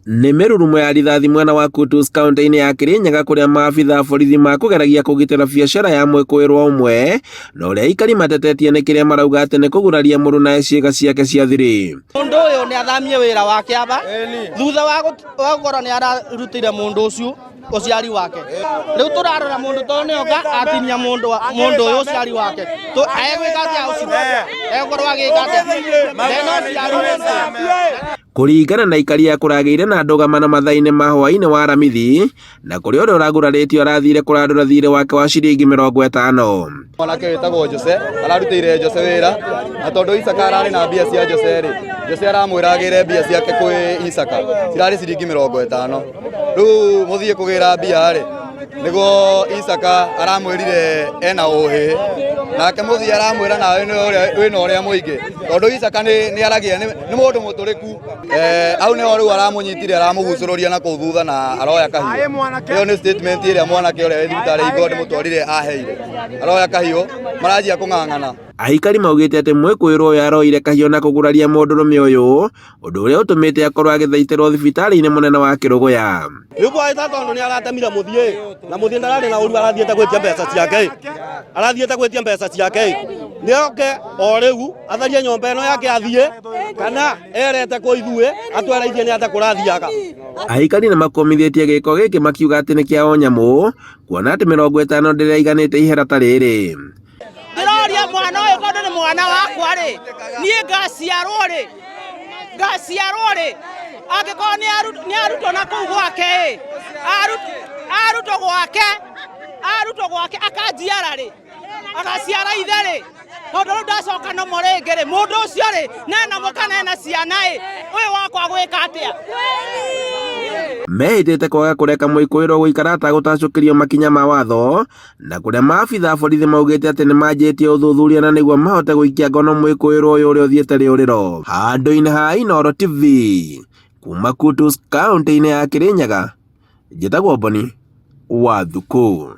Nĩ mĩrurumo ya rithathi mwena wa Kutus kaunti-inĩ ya Kirinyaga kũrĩa maabitha borithi makũgeragia kũgitĩra biacara ya mwĩkũĩrwo ũmwe na ũrĩa aikari matetetie nĩ kĩrĩa marauga atĩ nĩ kũguraria mũndũ na ciĩga ciake cia thiri. Mũndũ ũyũ nĩ athamie wĩra wake aba thutha wa gũkorwo nĩ ararutire mũndũ ũcio ũciari wake. Rĩu tũrarora mũndũ tondũ nĩoka atinia mũndũ ũyũ ũciari wake. Egwĩka atĩa ũcio? Egũkorwo agĩka atĩa? Kũringana na ikari kũragĩire na ndũgama na mathaa-inĩ ma hwaĩ-inĩ wa Aramithi na kũrĩ ũrĩa ũragurarĩtio arathire kũrandũra thirĩ wake wa ciringi 50. Mwanake wĩtagwo Jose ararutĩire Jose wĩra na tondũ Isaka ararĩ na mbia cia Jose rĩ, Jose aramwĩra agĩre mbia ciake kwĩ Isaka cirarĩ ciringi 50. Rĩu mũthiĩ kũgĩra mbia rĩ nĩguo Isaka aramwĩrire ena ũhĩ nake mũthii aramwĩra nawe wĩna ũrĩa mũingĩ tondũ Isaka nĩ aragia nĩ mũndũ mũtũrĩku au nĩho rĩu aramũnyitire aramũgucũrũria na kũu thutha na aroya kahiũ. Ĩyo nĩ statement ĩrĩa mwanake ũrĩa wĩ thibitarĩ igoti mũtwarire aheire, aroya kahiũ maranjia kũng'ang'ana. Aikari maugĩte atĩ mwĩkũĩrwo ũyũ aroire kahiũ na kũguraria mũndũrũme ũyũ, ũndũ ũrĩa ũtũmĩte akorwo agĩthaitĩrwo thibitarĩ-inĩ mũnene wa Kĩrũgũya. Rĩu gwaita tondũ nĩ aratemire mũthiĩ na mũthiĩ ndararĩ na ũru arathiĩte gwĩtia mbeca ciake nĩoke o rĩu atharie nyũmba ĩno yake athiĩ kana erete kũ ithuĩ atwereithie nĩ atĩa kũrathiaga. Aikari nĩ makomithĩtie gĩko gĩkĩ makiuga atĩ nĩ kĩa o nyamũ kuona atĩ 50 ndĩraiganĩte ihera ta rĩrĩ. Ndĩroria mwana ũyũ tondũ nĩ mwana wakwa rĩ, niĩ ngaciarwo rĩ angĩkorwo nĩ arutwo na kũu gwake arutwo gwake akanjiara rĩ agaciara ithe rĩ tondũ rĩu ndacoka no mũrĩngĩ rĩ mũndũ ũcio rĩ nena mũkana ena ciana ĩ ũyũ wakwa gwĩka atĩa. Mehĩtĩte kwaga kũreka mwĩkũĩrwo gũikara atagũtacũkĩrio makinya ma watho na kũrĩa maabitha borithi maugĩte atĩ nĩ manjĩtie ũthuthuria na nĩguo mahote gũikia ngono mwĩkũĩrwo ũyũ ũrĩa ũthiĩte rĩũrĩro. Handũ-inĩ ha Inooro TV kuma Kutus kaunti-inĩ ya Kirinyaga, njĩtagwo Boni Wathuku.